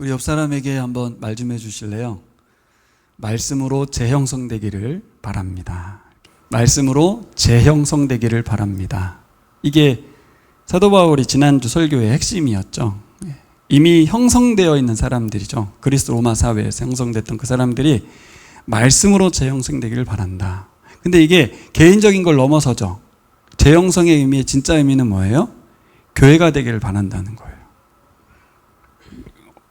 우리 옆 사람에게 한번 말 좀 해주실래요? 말씀으로 재형성되기를 바랍니다. 말씀으로 재형성되기를 바랍니다. 이게 사도 바울이 지난주 설교의 핵심이었죠. 이미 형성되어 있는 사람들이죠. 그리스 로마 사회에서 형성됐던 그 사람들이 말씀으로 재형성되기를 바란다. 근데 이게 개인적인 걸 넘어서죠. 재형성의 의미의 진짜 의미는 뭐예요? 교회가 되기를 바란다는 거예요.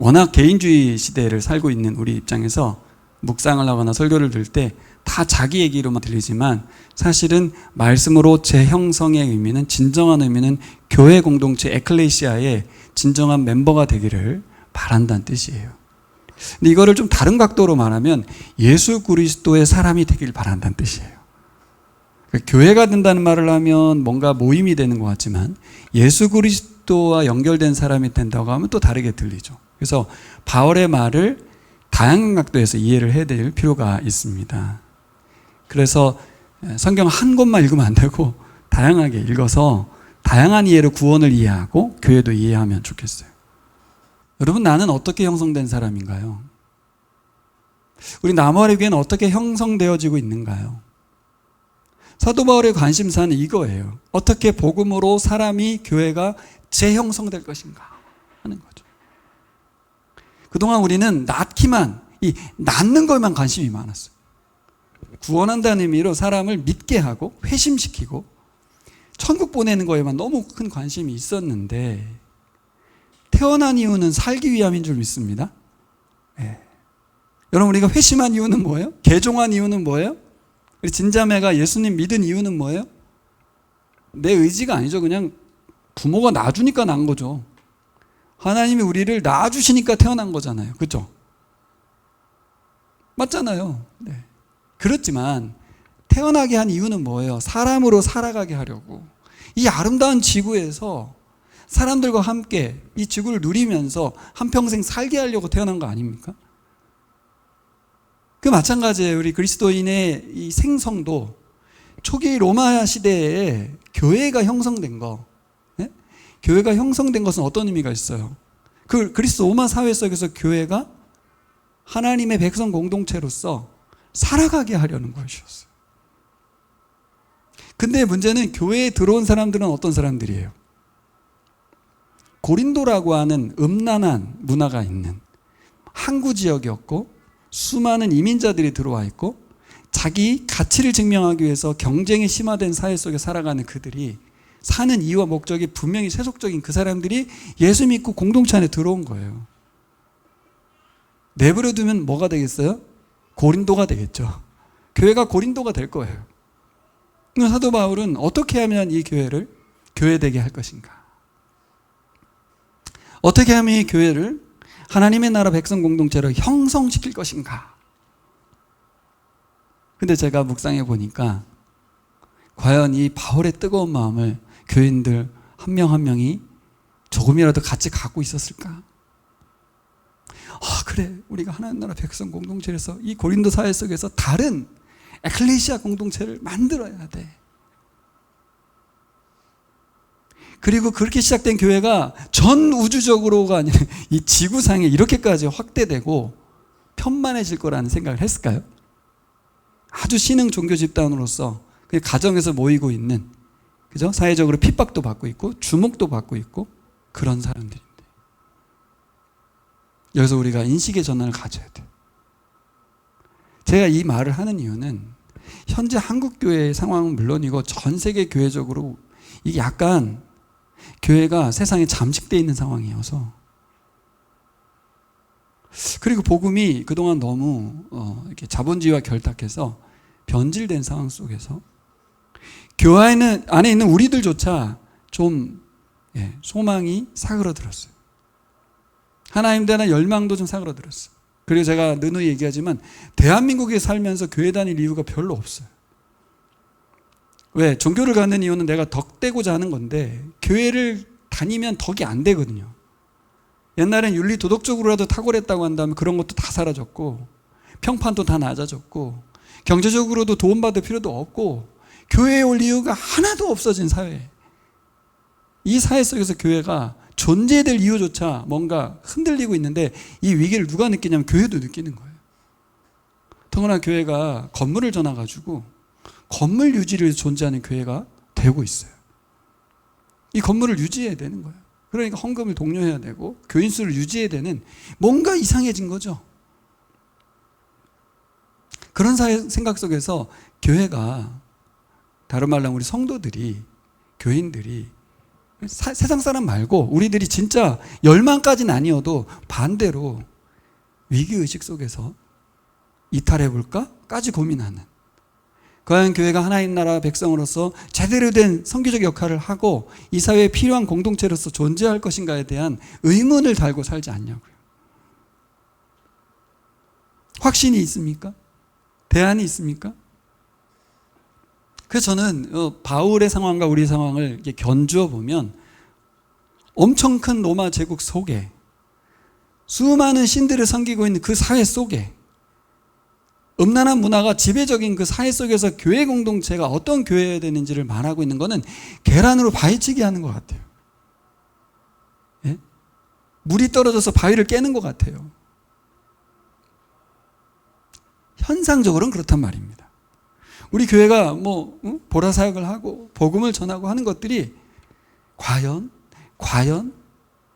워낙 개인주의 시대를 살고 있는 우리 입장에서 묵상을 하거나 설교를 들을 때 다 자기 얘기로만 들리지만 사실은 말씀으로 재형성의 의미는, 진정한 의미는 교회 공동체 에클레시아의 진정한 멤버가 되기를 바란다는 뜻이에요. 근데 이거를 좀 다른 각도로 말하면 예수 그리스도의 사람이 되길 바란다는 뜻이에요. 교회가 된다는 말을 하면 뭔가 모임이 되는 것 같지만 예수 그리스도와 연결된 사람이 된다고 하면 또 다르게 들리죠. 그래서 바울의 말을 다양한 각도에서 이해를 해야 될 필요가 있습니다. 그래서 성경 한 곳만 읽으면 안 되고 다양하게 읽어서 다양한 이해로 구원을 이해하고 교회도 이해하면 좋겠어요. 여러분, 나는 어떻게 형성된 사람인가요? 우리 나무아리 교회는 어떻게 형성되어지고 있는가요? 사도 바울의 관심사는 이거예요. 어떻게 복음으로 사람이, 교회가 재형성될 것인가 하는 거죠. 그동안 우리는 낳기만, 낳는 것만 관심이 많았어요. 구원한다는 의미로 사람을 믿게 하고 회심시키고 천국 보내는 거에만 너무 큰 관심이 있었는데, 태어난 이유는 살기 위함인 줄 믿습니다. 네. 여러분, 우리가 회심한 이유는 뭐예요? 개종한 이유는 뭐예요? 우리 진자매가 예수님 믿은 이유는 뭐예요? 내 의지가 아니죠. 그냥 부모가 낳아주니까 낳은 거죠. 하나님이 우리를 낳아주시니까 태어난 거잖아요. 그렇죠? 맞잖아요. 네. 그렇지만 태어나게 한 이유는 뭐예요? 사람으로 살아가게 하려고. 이 아름다운 지구에서 사람들과 함께 이 지구를 누리면서 한평생 살게 하려고 태어난 거 아닙니까? 그 마찬가지예요. 우리 그리스도인의 이 생성도 초기 로마 시대에 교회가 형성된 거, 네? 교회가 형성된 것은 어떤 의미가 있어요? 그 그리스 로마 사회 속에서 교회가 하나님의 백성 공동체로서 살아가게 하려는 것이었어요. 근데 문제는 교회에 들어온 사람들은 어떤 사람들이에요? 고린도라고 하는 음란한 문화가 있는 항구 지역이었고, 수많은 이민자들이 들어와 있고, 자기 가치를 증명하기 위해서 경쟁이 심화된 사회 속에 살아가는 그들이 사는 이유와 목적이 분명히 세속적인 그 사람들이 예수 믿고 공동체 안에 들어온 거예요. 내버려 두면 뭐가 되겠어요? 고린도가 되겠죠. 교회가 고린도가 될 거예요. 사도 바울은 어떻게 하면 이 교회를 교회되게 할 것인가? 어떻게 하면 이 교회를 하나님의 나라 백성 공동체로 형성시킬 것인가? 근데 제가 묵상해 보니까 과연 이 바울의 뜨거운 마음을 교인들 한 명 한 명이 조금이라도 같이 갖고 있었을까? 그래, 우리가 하나님 나라 백성 공동체에서 이 고린도 사회 속에서 다른 에클레시아 공동체를 만들어야 돼. 그리고 그렇게 시작된 교회가 전 우주적으로가 아니라 이 지구상에 이렇게까지 확대되고 편만해질 거라는 생각을 했을까요? 아주 신흥 종교 집단으로서 가정에서 모이고 있는, 그죠? 사회적으로 핍박도 받고 있고 주목도 받고 있고 그런 사람들인데, 여기서 우리가 인식의 전환을 가져야 돼요. 제가 이 말을 하는 이유는 현재 한국교회의 상황은 물론이고 전 세계 교회적으로 이게 약간 교회가 세상에 잠식되어 있는 상황이어서, 그리고 복음이 그동안 너무 이렇게 자본주의와 결탁해서 변질된 상황 속에서 교회 안에 있는 우리들조차 좀 소망이 사그러들었어요. 하나님 대한 열망도 좀 사그러들었어요. 그리고 제가 누누이 얘기하지만 대한민국에 살면서 교회 다닐 이유가 별로 없어요. 왜? 종교를 갖는 이유는 내가 덕되고자 하는 건데 교회를 다니면 덕이 안 되거든요. 옛날엔 윤리 도덕적으로라도 탁월했다고 한다면 그런 것도 다 사라졌고, 평판도 다 낮아졌고, 경제적으로도 도움받을 필요도 없고, 교회에 올 이유가 하나도 없어진 사회. 이 사회 속에서 교회가 존재해야 될 이유조차 뭔가 흔들리고 있는데 이 위기를 누가 느끼냐면 교회도 느끼는 거예요. 더구나 교회가 건물을 전화가지고 건물 유지를 위해서 존재하는 교회가 되고 있어요. 이 건물을 유지해야 되는 거예요. 그러니까 헌금을 독려해야 되고 교인 수를 유지해야 되는 뭔가 이상해진 거죠. 그런 생각 속에서 교회가, 다른 말로 하면 우리 성도들이, 교인들이 세상 사람 말고 우리들이 진짜 열망까지는 아니어도 반대로 위기의식 속에서 이탈해볼까?까지 고민하는, 과연 교회가 하나님 나라 백성으로서 제대로 된 선교적 역할을 하고 이 사회에 필요한 공동체로서 존재할 것인가에 대한 의문을 달고 살지 않냐고요. 확신이 있습니까? 대안이 있습니까? 그래서 저는 바울의 상황과 우리 상황을 이렇게 견주어 보면 엄청 큰 로마 제국 속에 수많은 신들을 섬기고 있는 그 사회 속에 음란한 문화가 지배적인 그 사회 속에서 교회 공동체가 어떤 교회여야 되는지를 말하고 있는 것은 계란으로 바위치기 하는 것 같아요. 예? 물이 떨어져서 바위를 깨는 것 같아요. 현상적으로는 그렇단 말입니다. 우리 교회가 보라 사역을 하고 복음을 전하고 하는 것들이 과연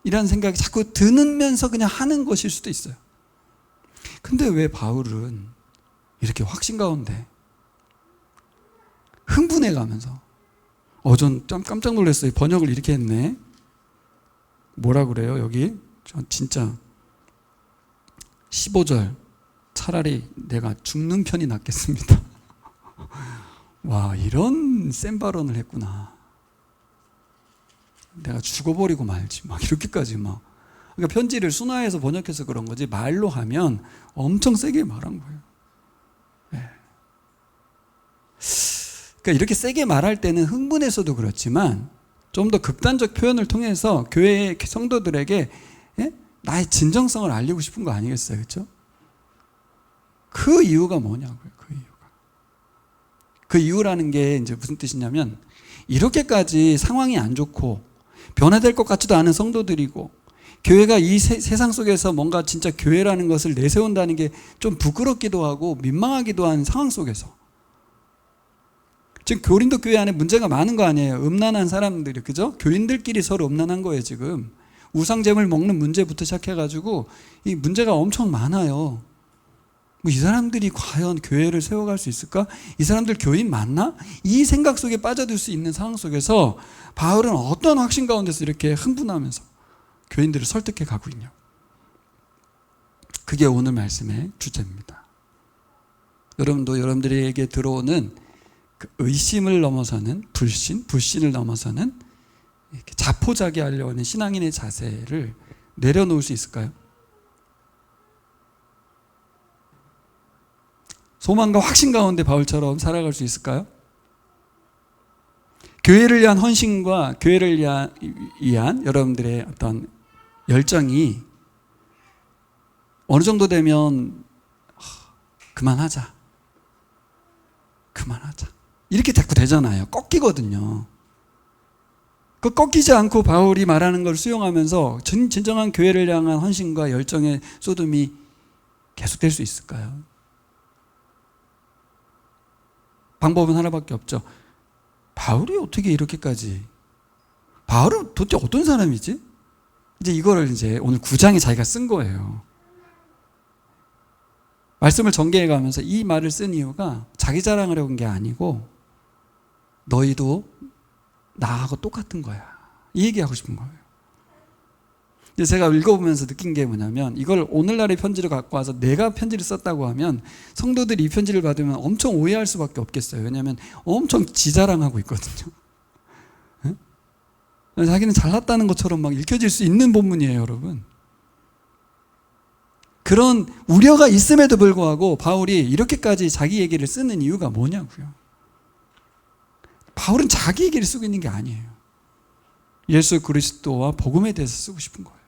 이라는 생각이 자꾸 드면서 그냥 하는 것일 수도 있어요. 근데 왜 바울은 이렇게 확신 가운데 흥분해 가면서 전 깜짝 놀랐어요. 번역을 이렇게 했네. 뭐라 그래요 여기? 전 진짜 15절 차라리 내가 죽는 편이 낫겠습니다. 와, 이런 센 발언을 했구나. 내가 죽어버리고 말지 막 이렇게까지 막. 그러니까 편지를 순화해서 번역해서 그런 거지 말로 하면 엄청 세게 말한 거예요. 네. 그러니까 이렇게 세게 말할 때는 흥분해서도 그렇지만 좀 더 극단적 표현을 통해서 교회의 성도들에게 나의 진정성을 알리고 싶은 거 아니겠어요, 그렇죠? 그 이유가 뭐냐고요, 그 이유라는 게 이제 무슨 뜻이냐면 이렇게까지 상황이 안 좋고 변화될 것 같지도 않은 성도들이고 교회가 이 세상 속에서 뭔가 진짜 교회라는 것을 내세운다는 게 좀 부끄럽기도 하고 민망하기도 한 상황 속에서 지금 고린도 교회 안에 문제가 많은 거 아니에요. 음란한 사람들이, 그죠? 교인들끼리 서로 음란한 거예요. 지금 우상제물 먹는 문제부터 시작해가지고 이 문제가 엄청 많아요. 이 사람들이 과연 교회를 세워갈 수 있을까? 이 사람들 교인 맞나? 이 생각 속에 빠져들 수 있는 상황 속에서 바울은 어떤 확신 가운데서 이렇게 흥분하면서 교인들을 설득해 가고 있냐. 그게 오늘 말씀의 주제입니다. 여러분도 여러분들에게 들어오는 그 의심을 넘어서는 불신을 넘어서는 이렇게 자포자기하려고 하는 신앙인의 자세를 내려놓을 수 있을까요? 소망과 확신 가운데 바울처럼 살아갈 수 있을까요? 교회를 위한 헌신과 교회를 위한 여러분들의 어떤 열정이 어느 정도 되면 그만하자 이렇게 자꾸 되잖아요. 꺾이거든요. 그 꺾이지 않고 바울이 말하는 걸 수용하면서 진정한 교회를 향한 헌신과 열정의 쏟음이 계속될 수 있을까요? 방법은 하나밖에 없죠. 바울이 어떻게 이렇게까지, 바울은 도대체 어떤 사람이지? 이거를 오늘 9장에 자기가 쓴 거예요. 말씀을 전개해 가면서 이 말을 쓴 이유가 자기 자랑을 해온 게 아니고 너희도 나하고 똑같은 거야. 이 얘기하고 싶은 거예요. 제가 읽어보면서 느낀 게 뭐냐면 이걸 오늘날의 편지를 갖고 와서 내가 편지를 썼다고 하면 성도들이 이 편지를 받으면 엄청 오해할 수밖에 없겠어요. 왜냐하면 엄청 지자랑하고 있거든요. 네? 자기는 잘났다는 것처럼 막 읽혀질 수 있는 본문이에요, 여러분. 그런 우려가 있음에도 불구하고 바울이 이렇게까지 자기 얘기를 쓰는 이유가 뭐냐고요. 바울은 자기 얘기를 쓰고 있는 게 아니에요. 예수 그리스도와 복음에 대해서 쓰고 싶은 거예요.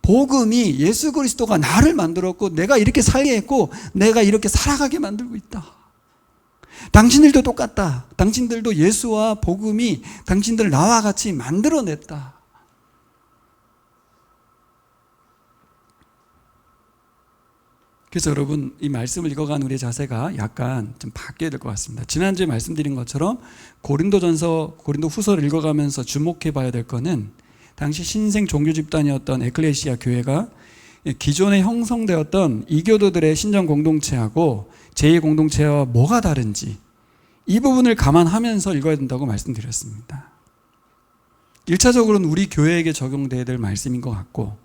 복음이 예수 그리스도가 나를 만들었고 내가 이렇게 살게 했고 내가 이렇게 살아가게 만들고 있다. 당신들도 똑같다. 당신들도 예수와 복음이 당신들을 나와 같이 만들어냈다. 그래서 여러분, 이 말씀을 읽어가는 우리의 자세가 약간 좀 바뀌어야 될 것 같습니다. 지난주에 말씀드린 것처럼 고린도전서, 고린도후서를 읽어가면서 주목해 봐야 될 거는 당시 신생 종교 집단이었던 에클레시아 교회가 기존에 형성되었던 이교도들의 신정 공동체하고 제2 공동체와 뭐가 다른지, 이 부분을 감안하면서 읽어야 된다고 말씀드렸습니다. 1차적으로는 우리 교회에게 적용돼야 될 말씀인 것 같고,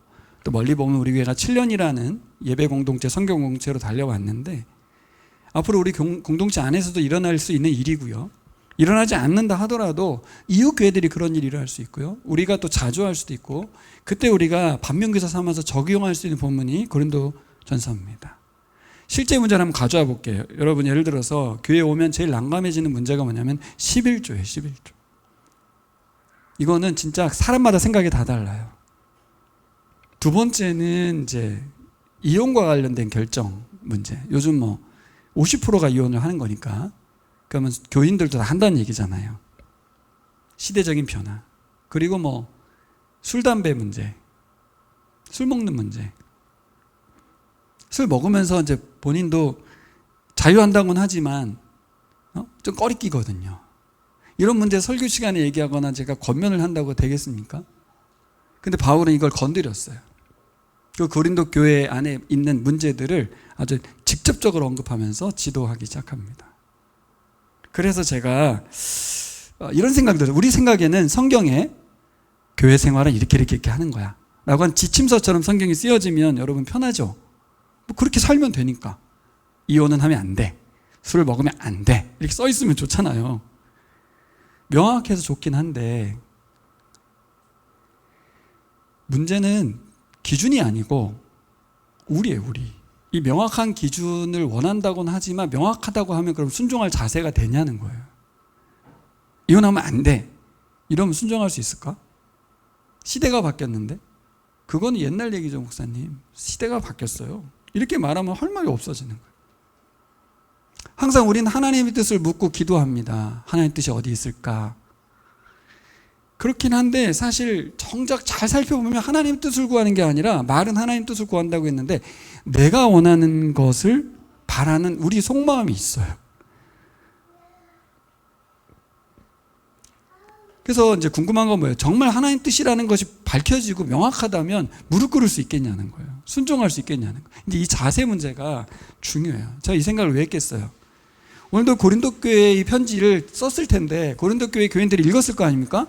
또 멀리 보면 우리 교회가 7년이라는 예배 공동체, 성경 공동체로 달려왔는데, 앞으로 우리 공동체 안에서도 일어날 수 있는 일이고요. 일어나지 않는다 하더라도 이웃 교회들이 그런 일을 일어날 수 있고요. 우리가 또 자주 할 수도 있고, 그때 우리가 반면교사 삼아서 적용할 수 있는 본문이 고린도전서입니다. 실제 문제를 한번 가져와 볼게요. 여러분, 예를 들어서 교회에 오면 제일 난감해지는 문제가 뭐냐면 11조예요. 11조. 이거는 진짜 사람마다 생각이 다 달라요. 두 번째는 이제 이혼과 관련된 결정 문제. 요즘 뭐 50%가 이혼을 하는 거니까, 그러면 교인들도 다 한다는 얘기잖아요. 시대적인 변화. 그리고 뭐 술, 담배 문제, 술 먹는 문제. 술 먹으면서 이제 본인도 자유한다고는 하지만 좀 꺼리끼거든요. 이런 문제 설교 시간에 얘기하거나 제가 권면을 한다고 되겠습니까? 근데 바울은 이걸 건드렸어요. 그 고린도 교회 안에 있는 문제들을 아주 직접적으로 언급하면서 지도하기 시작합니다. 그래서 제가 이런 생각이 들어요. 우리 생각에는 성경에 교회 생활은 이렇게 하는 거야 라고 한 지침서처럼 성경이 쓰여지면 여러분 편하죠? 뭐 그렇게 살면 되니까. 이혼은 하면 안 돼, 술을 먹으면 안 돼, 이렇게 써 있으면 좋잖아요. 명확해서 좋긴 한데, 문제는 기준이 아니고 우리예요, 우리. 이 명확한 기준을 원한다고는 하지만 명확하다고 하면 그럼 순종할 자세가 되냐는 거예요. 이혼하면 안 돼, 이러면 순종할 수 있을까? 시대가 바뀌었는데? 그건 옛날 얘기죠, 목사님. 시대가 바뀌었어요. 이렇게 말하면 할 말이 없어지는 거예요. 항상 우리는 하나님의 뜻을 묻고 기도합니다. 하나님의 뜻이 어디 있을까? 그렇긴 한데 사실 정작 잘 살펴보면 하나님 뜻을 구하는 게 아니라, 말은 하나님 뜻을 구한다고 했는데 내가 원하는 것을 바라는 우리 속마음이 있어요. 그래서 이제 궁금한 건 뭐예요? 정말 하나님 뜻이라는 것이 밝혀지고 명확하다면 무릎 꿇을 수 있겠냐는 거예요. 순종할 수 있겠냐는 거예요. 근데 이 자세 문제가 중요해요. 제가 이 생각을 왜 했겠어요? 오늘도 고린도 교회에 이 편지를 썼을 텐데 고린도 교회 교인들이 읽었을 거 아닙니까?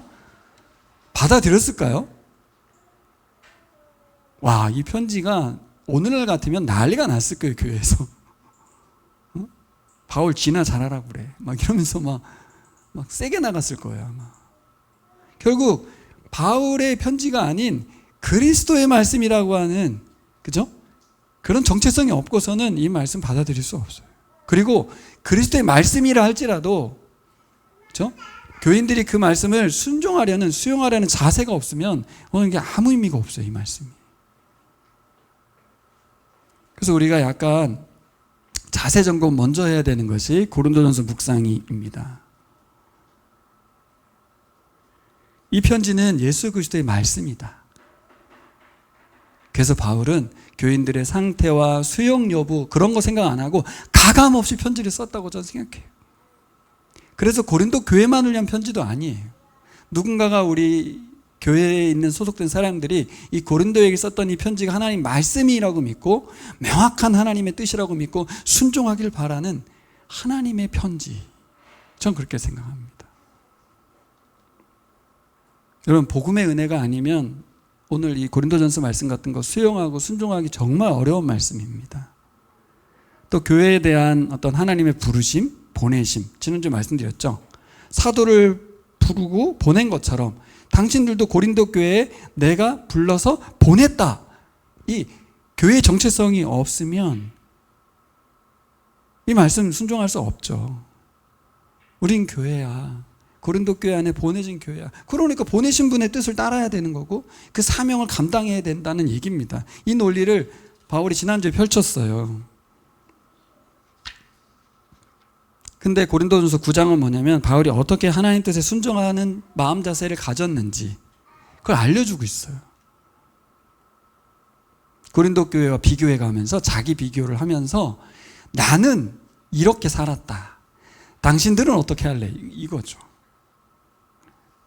받아들였을까요? 와, 이 편지가 오늘날 같으면 난리가 났을 거예요, 교회에서. 바울 지나 잘하라고 그래, 막 이러면서 막 세게 나갔을 거예요, 아마. 결국 바울의 편지가 아닌 그리스도의 말씀이라고 하는, 그죠? 그런 정체성이 없고서는 이 말씀 받아들일 수 없어요. 그리고 그리스도의 말씀이라 할지라도, 그죠? 교인들이 그 말씀을 순종하려는, 수용하려는 자세가 없으면 오늘 이게 아무 의미가 없어요, 이 말씀이. 그래서 우리가 약간 자세 점검 먼저 해야 되는 것이 고린도전서 묵상입니다. 이 편지는 예수 그리스도의 말씀이다. 그래서 바울은 교인들의 상태와 수용 여부 그런 거 생각 안 하고 가감 없이 편지를 썼다고 저는 생각해요. 그래서 고린도 교회만을 위한 편지도 아니에요. 누군가가 우리 교회에 있는 소속된 사람들이 이 고린도에게 썼던 이 편지가 하나님 말씀이라고 믿고 명확한 하나님의 뜻이라고 믿고 순종하길 바라는 하나님의 편지, 전 그렇게 생각합니다. 여러분, 복음의 은혜가 아니면 오늘 이 고린도전서 말씀 같은 거 수용하고 순종하기 정말 어려운 말씀입니다. 또 교회에 대한 어떤 하나님의 부르심, 보내심, 지난주에 말씀드렸죠. 사도를 부르고 보낸 것처럼 당신들도 고린도 교회에 내가 불러서 보냈다, 이 교회의 정체성이 없으면 이 말씀 순종할 수 없죠. 우린 교회야, 고린도 교회 안에 보내진 교회야. 그러니까 보내신 분의 뜻을 따라야 되는 거고 그 사명을 감당해야 된다는 얘기입니다. 이 논리를 바울이 지난주에 펼쳤어요. 근데 고린도전서 9장은 뭐냐면 바울이 어떻게 하나님 뜻에 순종하는 마음 자세를 가졌는지 그걸 알려주고 있어요. 고린도 교회와 비교해 가면서 자기 비교를 하면서 나는 이렇게 살았다. 당신들은 어떻게 할래? 이거죠.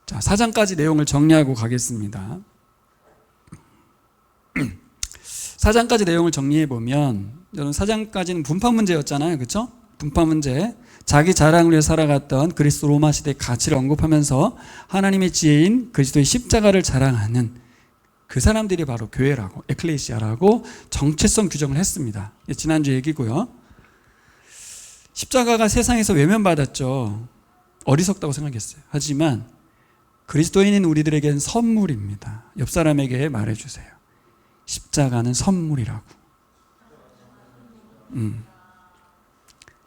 자, 4장까지 내용을 정리하고 가겠습니다. 4장까지 내용을 정리해 보면 여러분 4장까지는 분파 문제였잖아요. 그렇죠? 분파 문제. 자기 자랑을 위해 살아갔던 그리스 로마 시대의 가치를 언급하면서 하나님의 지혜인 그리스도의 십자가를 자랑하는 그 사람들이 바로 교회라고, 에클레시아라고 정체성 규정을 했습니다. 지난주 얘기고요. 십자가가 세상에서 외면받았죠. 어리석다고 생각했어요. 하지만 그리스도인인 우리들에겐 선물입니다. 옆 사람에게 말해주세요. 십자가는 선물이라고.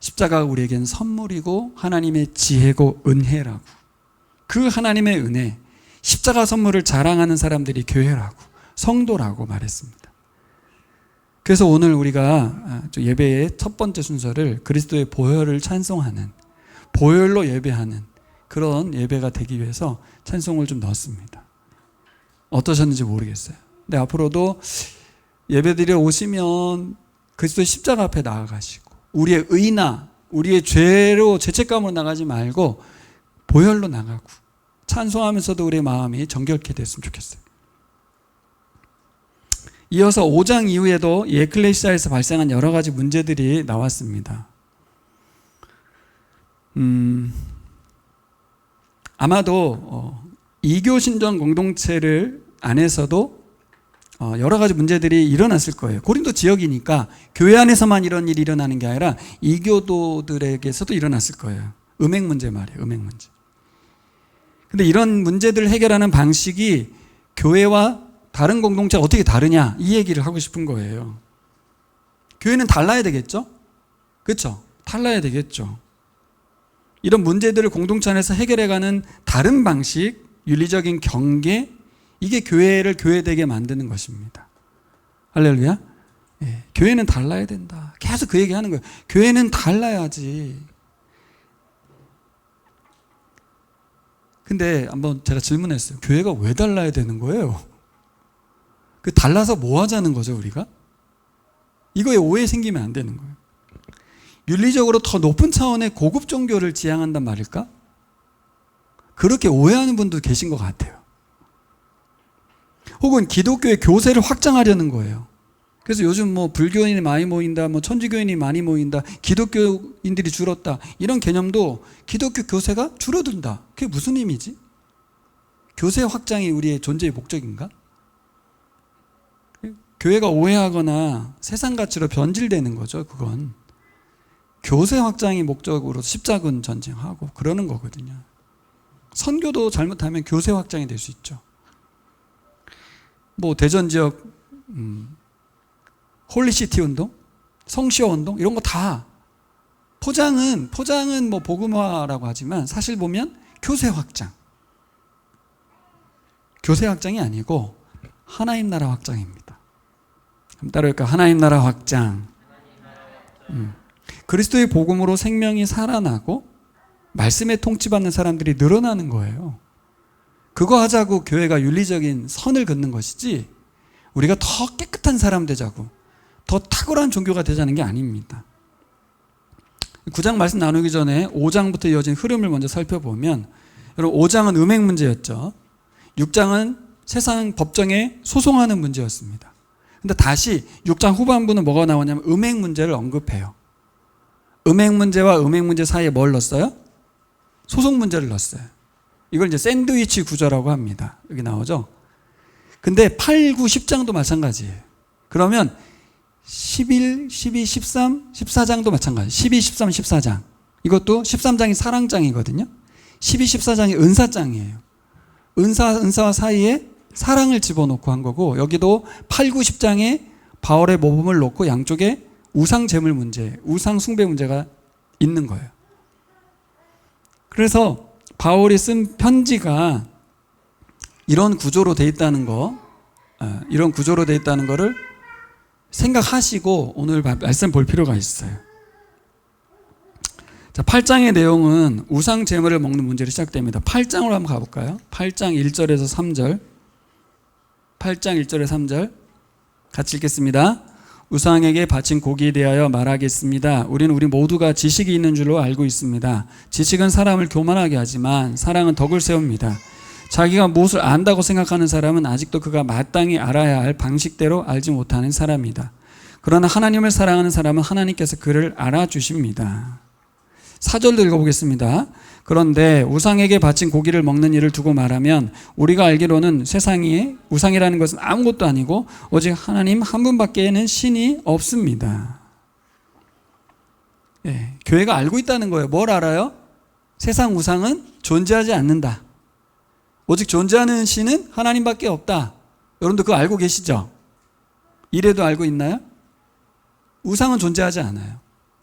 십자가가 우리에겐 선물이고 하나님의 지혜고 은혜라고. 그 하나님의 은혜, 십자가 선물을 자랑하는 사람들이 교회라고, 성도라고 말했습니다. 그래서 오늘 우리가 예배의 첫 번째 순서를 그리스도의 보혈을 찬송하는, 보혈로 예배하는 그런 예배가 되기 위해서 찬송을 좀 넣었습니다. 어떠셨는지 모르겠어요. 근데 앞으로도 예배드리러 오시면 그리스도의 십자가 앞에 나아가시고 우리의 의나 우리의 죄로 죄책감으로 나가지 말고 보혈로 나가고 찬송하면서도 우리의 마음이 정결케 됐으면 좋겠어요. 이어서 5장 이후에도 이 에클레시아에서 발생한 여러 가지 문제들이 나왔습니다. 아마도 이교 신전 공동체를 안에서도 여러 가지 문제들이 일어났을 거예요. 고린도 지역이니까 교회 안에서만 이런 일이 일어나는 게 아니라 이교도들에게서도 일어났을 거예요. 음행 문제 말이에요. 음행 문제. 근데 이런 문제들을 해결하는 방식이 교회와 다른 공동체가 어떻게 다르냐, 이 얘기를 하고 싶은 거예요. 교회는 달라야 되겠죠? 그렇죠? 달라야 되겠죠. 이런 문제들을 공동체 안에서 해결해가는 다른 방식, 윤리적인 경계, 이게 교회를 교회되게 만드는 것입니다. 할렐루야. 예, 교회는 달라야 된다. 계속 그 얘기하는 거예요. 교회는 달라야지. 근데 한번 제가 질문했어요. 교회가 왜 달라야 되는 거예요? 그 달라서 뭐 하자는 거죠, 우리가? 이거에 오해 생기면 안 되는 거예요. 윤리적으로 더 높은 차원의 고급 종교를 지향한단 말일까? 그렇게 오해하는 분도 계신 것 같아요. 혹은 기독교의 교세를 확장하려는 거예요. 그래서 요즘 뭐 불교인이 많이 모인다, 뭐 천주교인이 많이 모인다, 기독교인들이 줄었다, 이런 개념도 기독교 교세가 줄어든다. 그게 무슨 의미지? 교세 확장이 우리의 존재의 목적인가? 교회가 오해하거나 세상 가치로 변질되는 거죠. 그건 교세 확장이 목적으로 십자군 전쟁하고 그러는 거거든요. 선교도 잘못하면 교세 확장이 될 수 있죠. 뭐 대전 지역 홀리시티 운동, 성시호 운동, 이런 거 다 포장은 뭐 복음화라고 하지만 사실 보면 교세 확장. 교세 확장이 아니고 하나님 나라 확장입니다. 그럼 따라할까? 하나님 나라 확장. 그리스도의 복음으로 생명이 살아나고 말씀에 통치받는 사람들이 늘어나는 거예요. 그거 하자고 교회가 윤리적인 선을 긋는 것이지 우리가 더 깨끗한 사람 되자고 더 탁월한 종교가 되자는 게 아닙니다. 9장 말씀 나누기 전에 5장부터 이어진 흐름을 먼저 살펴보면, 여러분 5장은 음행 문제였죠. 6장은 세상 법정에 소송하는 문제였습니다. 근데 다시 6장 후반부는 뭐가 나오냐면 음행 문제를 언급해요. 음행 문제와 음행 문제 사이에 뭘 넣었어요? 소송 문제를 넣었어요. 이걸 이제 샌드위치 구조라고 합니다. 여기 나오죠. 근데 8, 9, 10장도 마찬가지예요. 그러면 11, 12, 13, 14장도 마찬가지. 12, 13, 14장. 이것도 13장이 사랑장이거든요. 12, 14장이 은사장이에요. 은사와 사이에 사랑을 집어넣고 한 거고, 여기도 8, 9, 10장에 바울의 모범을 놓고 양쪽에 우상 제물 문제, 우상 숭배 문제가 있는 거예요. 그래서 바울이 쓴 편지가 이런 구조로 돼 있다는 거, 이런 구조로 돼 있다는 거를 생각하시고 오늘 말씀 볼 필요가 있어요. 자, 8장의 내용은 우상 제물을 먹는 문제로 시작됩니다. 8장으로 한번 가볼까요? 8장 1절에서 3절. 8장 1절에서 3절. 같이 읽겠습니다. 우상에게 바친 고기에 대하여 말하겠습니다. 우리 모두가 지식이 있는 줄로 알고 있습니다. 지식은 사람을 교만하게 하지만 사랑은 덕을 세웁니다. 자기가 무엇을 안다고 생각하는 사람은 아직도 그가 마땅히 알아야 할 방식대로 알지 못하는 사람이다. 그러나 하나님을 사랑하는 사람은 하나님께서 그를 알아주십니다. 4절도 읽어보겠습니다. 그런데 우상에게 바친 고기를 먹는 일을 두고 말하면 우리가 알기로는 세상에 우상이라는 것은 아무것도 아니고 오직 하나님 한 분밖에는 신이 없습니다. 예, 교회가 알고 있다는 거예요. 뭘 알아요? 세상 우상은 존재하지 않는다. 오직 존재하는 신은 하나님밖에 없다. 여러분도 그거 알고 계시죠? 이래도 알고 있나요? 우상은 존재하지 않아요.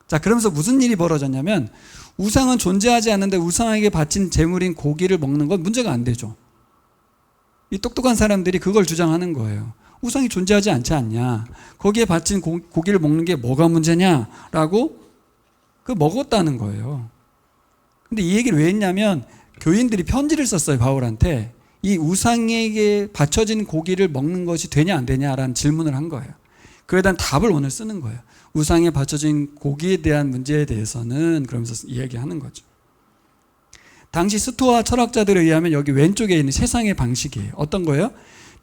자, 그러면서 무슨 일이 벌어졌냐면 우상은 존재하지 않는데 우상에게 바친 제물인 고기를 먹는 건 문제가 안 되죠. 이 똑똑한 사람들이 그걸 주장하는 거예요. 우상이 존재하지 않지 않냐. 거기에 바친 고기를 먹는 게 뭐가 문제냐라고 그 먹었다는 거예요. 근데 이 얘기를 왜 했냐면 교인들이 편지를 썼어요. 바울한테. 이 우상에게 바쳐진 고기를 먹는 것이 되냐 안 되냐라는 질문을 한 거예요. 그에 대한 답을 오늘 쓰는 거예요. 우상에 바쳐진 고기에 대한 문제에 대해서는 그러면서 이야기하는 거죠. 당시 스토아 철학자들에 의하면 여기 왼쪽에 있는 세상의 방식이에요. 어떤 거예요?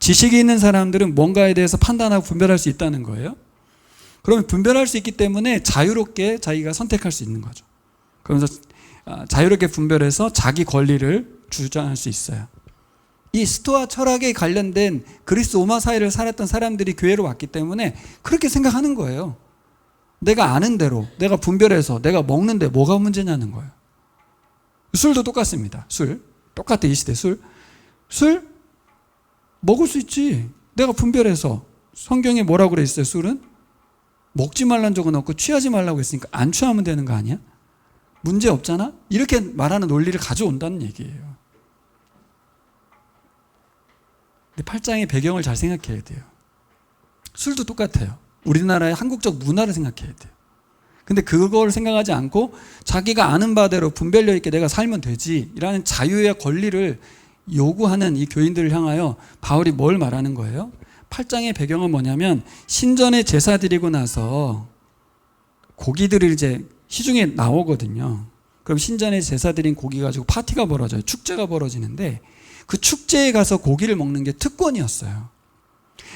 지식이 있는 사람들은 뭔가에 대해서 판단하고 분별할 수 있다는 거예요. 그러면 분별할 수 있기 때문에 자유롭게 자기가 선택할 수 있는 거죠. 그러면서 자유롭게 분별해서 자기 권리를 주장할 수 있어요. 이 스토아 철학에 관련된 그리스 로마 사회를 살았던 사람들이 교회로 왔기 때문에 그렇게 생각하는 거예요. 내가 아는 대로 내가 분별해서 내가 먹는데 뭐가 문제냐는 거예요. 술도 똑같습니다. 술 똑같아. 이 시대 술 먹을 수 있지. 내가 분별해서. 성경에 뭐라고 그래 있어요? 술은 먹지 말라는 적은 없고 취하지 말라고 했으니까 안 취하면 되는 거 아니야? 문제 없잖아? 이렇게 말하는 논리를 가져온다는 얘기예요. 근데 8장의 배경을 잘 생각해야 돼요. 술도 똑같아요. 우리나라의 한국적 문화를 생각해야 돼요. 근데 그걸 생각하지 않고 자기가 아는 바대로 분별력 있게 내가 살면 되지 라는 자유의 권리를 요구하는 이 교인들을 향하여 바울이 뭘 말하는 거예요? 8장의 배경은 뭐냐면 신전에 제사 드리고 나서 고기들을 이제 시중에 나오거든요. 그럼 신전에 제사 드린 고기 가지고 파티가 벌어져요. 축제가 벌어지는데 그 축제에 가서 고기를 먹는 게 특권이었어요.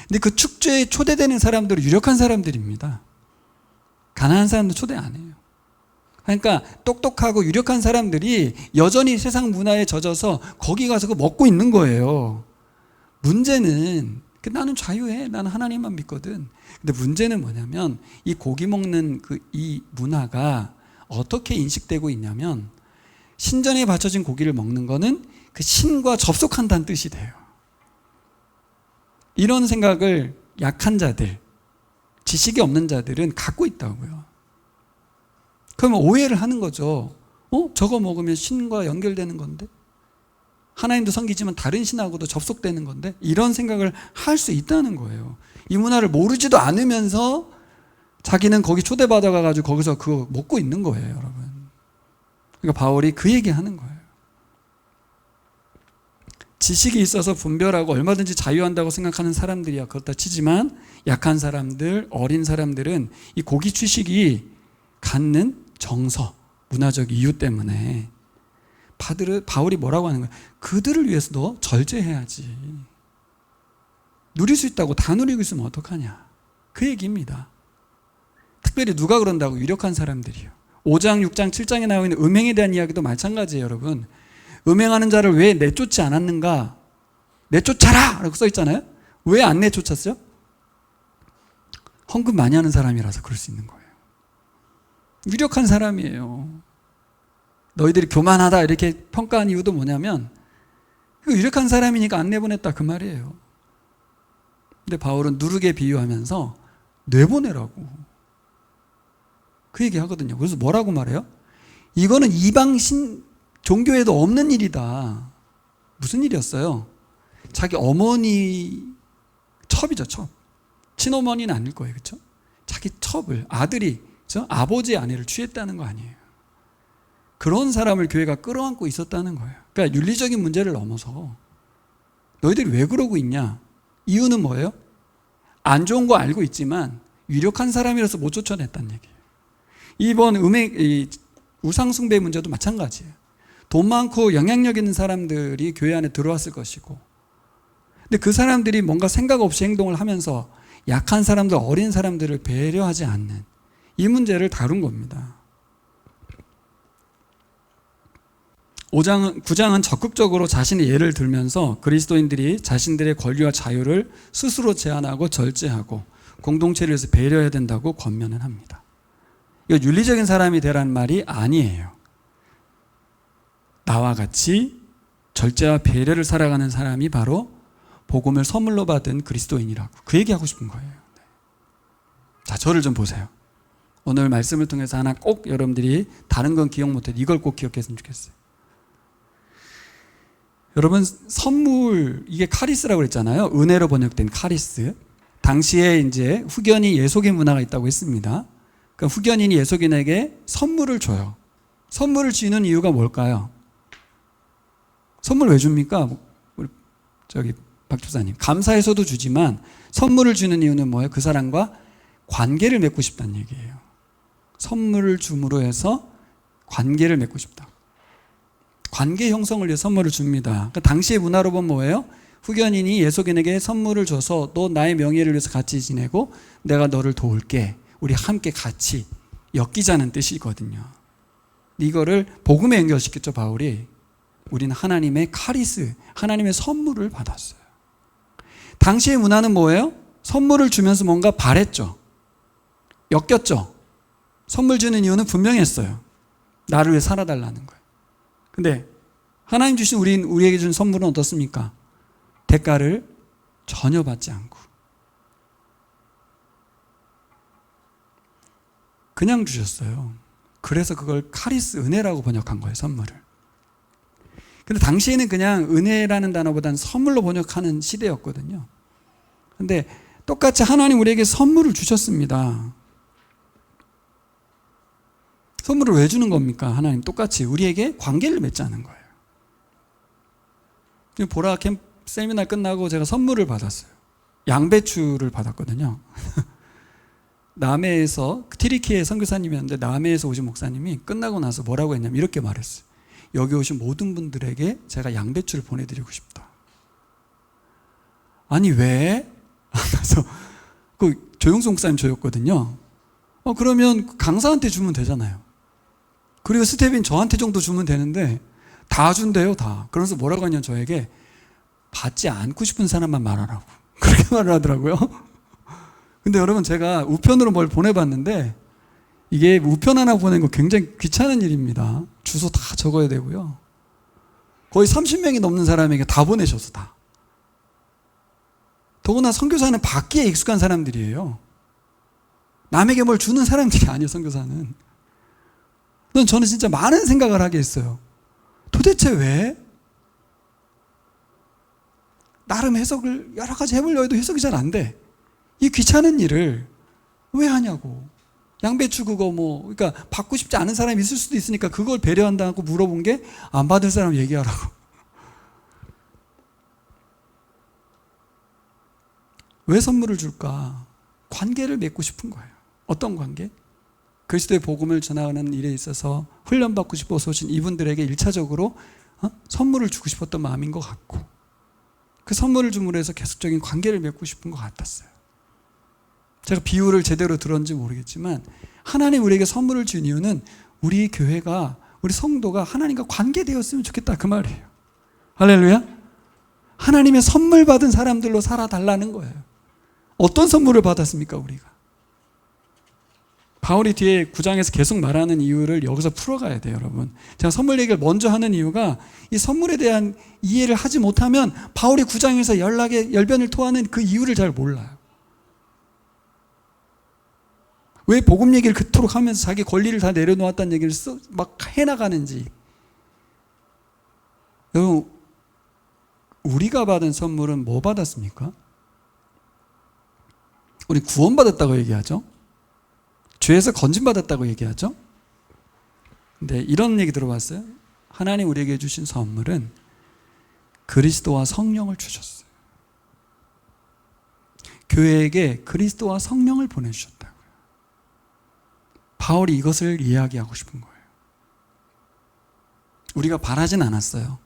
근데 그 축제에 초대되는 사람들은 유력한 사람들입니다. 가난한 사람들 초대 안 해요. 그러니까 똑똑하고 유력한 사람들이 여전히 세상 문화에 젖어서 거기 가서 그거 먹고 있는 거예요. 문제는 나는 자유해. 나는 하나님만 믿거든. 근데 문제는 뭐냐면 이 고기 먹는 이 문화가 어떻게 인식되고 있냐면 신전에 바쳐진 고기를 먹는 거는 그 신과 접속한다는 뜻이 돼요. 이런 생각을 약한 자들, 지식이 없는 자들은 갖고 있다고요. 그러면 오해를 하는 거죠. 저거 먹으면 신과 연결되는 건데? 하나님도 섬기지만 다른 신하고도 접속되는 건데? 이런 생각을 할 수 있다는 거예요. 이 문화를 모르지도 않으면서 자기는 거기 초대받아가지고 거기서 그거 먹고 있는 거예요, 여러분. 그러니까 바울이 그 얘기 하는 거예요. 지식이 있어서 분별하고 얼마든지 자유한다고 생각하는 사람들이야 그렇다 치지만 약한 사람들, 어린 사람들은 이 고기 취식이 갖는 정서, 문화적 이유 때문에 바울이 뭐라고 하는 거야? 그들을 위해서 너 절제해야지. 누릴 수 있다고 다 누리고 있으면 어떡하냐? 그 얘기입니다. 특별히 누가 그런다고? 유력한 사람들이요. 5장, 6장, 7장에 나와 있는 음행에 대한 이야기도 마찬가지예요, 여러분. 음행하는 자를 왜 내쫓지 않았는가? 내쫓아라! 라고 써 있잖아요. 왜 안 내쫓았어요? 헌금 많이 하는 사람이라서 그럴 수 있는 거예요. 유력한 사람이에요. 너희들이 교만하다 이렇게 평가한 이유도 뭐냐면 유력한 사람이니까 안 내보냈다 그 말이에요. 근데 바울은 누르게 비유하면서 내보내라고 그 얘기 하거든요. 그래서 뭐라고 말해요? 이거는 이방 종교에도 없는 일이다. 무슨 일이었어요? 자기 어머니 첩이죠, 첩. 친어머니는 아닐 거예요, 그렇죠? 자기 첩을 아들이 그렇죠? 아버지의 아내를 취했다는 거 아니에요. 그런 사람을 교회가 끌어안고 있었다는 거예요. 그러니까 윤리적인 문제를 넘어서 너희들이 왜 그러고 있냐? 이유는 뭐예요? 안 좋은 거 알고 있지만 유력한 사람이라서 못 쫓아냈다는 얘기예요. 이번 우상숭배 문제도 마찬가지예요. 돈 많고 영향력 있는 사람들이 교회 안에 들어왔을 것이고, 근데 그 사람들이 뭔가 생각 없이 행동을 하면서 약한 사람들, 어린 사람들을 배려하지 않는 이 문제를 다룬 겁니다. 9장은 적극적으로 자신의 예를 들면서 그리스도인들이 자신들의 권리와 자유를 스스로 제한하고 절제하고 공동체를 위해서 배려해야 된다고 권면을 합니다. 이거 윤리적인 사람이 되라는 말이 아니에요. 나와 같이 절제와 배려를 살아가는 사람이 바로 복음을 선물로 받은 그리스도인이라고, 그 얘기하고 싶은 거예요. 자, 저를 좀 보세요. 오늘 말씀을 통해서 하나 꼭 여러분들이 다른 건 기억 못해도 이걸 꼭 기억했으면 좋겠어요. 여러분, 선물, 이게 카리스라고 그랬잖아요. 은혜로 번역된 카리스. 당시에 이제 후견이 예속의 문화가 있다고 했습니다. 그러니까 후견인이 예속인에게 선물을 줘요. 선물을 주는 이유가 뭘까요? 선물 왜 줍니까? 우리 박 집사님, 감사해서도 주지만 선물을 주는 이유는 뭐예요? 그 사람과 관계를 맺고 싶다는 얘기예요. 선물을 줌으로 해서 관계를 맺고 싶다. 관계 형성을 위해 선물을 줍니다. 그러니까 당시의 문화로 보면 뭐예요? 후견인이 예속인에게 선물을 줘서 너 나의 명예를 위해서 같이 지내고 내가 너를 도울게. 우리 함께 같이 엮이자는 뜻이거든요. 이거를 복음에 연결시켰죠, 바울이. 우리는 하나님의 카리스, 하나님의 선물을 받았어요. 당시의 문화는 뭐예요? 선물을 주면서 뭔가 바랬죠. 엮였죠. 선물 주는 이유는 분명했어요. 나를 위해 살아달라는 거예요. 근데 하나님 주신 우리에게 준 선물은 어떻습니까? 대가를 전혀 받지 않고 그냥 주셨어요. 그래서 그걸 카리스, 은혜라고 번역한 거예요, 선물을. 근데 당시에는 그냥 은혜라는 단어보다는 선물로 번역하는 시대였거든요. 근데 똑같이 하나님 우리에게 선물을 주셨습니다. 선물을 왜 주는 겁니까? 하나님 똑같이 우리에게 관계를 맺자는 거예요. 보라 캠p 세미나 끝나고 제가 선물을 받았어요. 양배추를 받았거든요. 남해에서, 트리키의 선교사님이었는데 남해에서 오신 목사님이 끝나고 나서 뭐라고 했냐면 이렇게 말했어요. 여기 오신 모든 분들에게 제가 양배추를 보내드리고 싶다. 아니 왜? 그래서 그 조용수 목사님 저였거든요. 그러면 강사한테 주면 되잖아요. 그리고 스텝인 저한테 정도 주면 되는데 다 준대요, 다. 그러면서 뭐라고 하냐면 저에게 받지 않고 싶은 사람만 말하라고 그렇게 말을 하더라고요. 근데 여러분, 제가 우편으로 뭘 보내봤는데 이게 우편 하나 보내는 거 굉장히 귀찮은 일입니다. 주소 다 적어야 되고요. 거의 30명이 넘는 사람에게 다 보내셔서 다. 더구나 선교사는 받기에 익숙한 사람들이에요. 남에게 뭘 주는 사람들이 아니에요, 선교사는. 저는 진짜 많은 생각을 하게 했어요. 도대체 왜? 나름 해석을 여러 가지 해보려 해도 해석이 잘 안 돼. 이 귀찮은 일을 왜 하냐고. 양배추 그거 그러니까 받고 싶지 않은 사람이 있을 수도 있으니까 그걸 배려한다고 물어본 게 안 받을 사람 얘기하라고. 왜 선물을 줄까? 관계를 맺고 싶은 거예요. 어떤 관계? 그리스도의 복음을 전하는 일에 있어서 훈련받고 싶어서 오신 이분들에게 1차적으로 선물을 주고 싶었던 마음인 것 같고, 그 선물을 줌으로 해서 계속적인 관계를 맺고 싶은 것 같았어요. 제가 비유를 제대로 들었는지 모르겠지만 하나님 우리에게 선물을 준 이유는 우리 교회가, 우리 성도가 하나님과 관계되었으면 좋겠다, 그 말이에요. 할렐루야. 하나님의 선물 받은 사람들로 살아달라는 거예요. 어떤 선물을 받았습니까, 우리가? 바울이 뒤에 9장에서 계속 말하는 이유를 여기서 풀어가야 돼요, 여러분. 제가 선물 얘기를 먼저 하는 이유가 이 선물에 대한 이해를 하지 못하면 바울이 9장에서 열변을 토하는 그 이유를 잘 몰라요. 왜 복음 얘기를 그토록 하면서 자기 권리를 다 내려놓았다는 얘기를 막 해나가는지. 여러분, 우리가 받은 선물은 뭐 받았습니까? 우리 구원받았다고 얘기하죠. 죄에서 건진받았다고 얘기하죠. 근데 이런 얘기 들어봤어요? 하나님 우리에게 주신 선물은 그리스도와 성령을 주셨어요. 교회에게 그리스도와 성령을 보내주셨다고요. 바울이 이것을 이야기하고 싶은 거예요. 우리가 바라진 않았어요.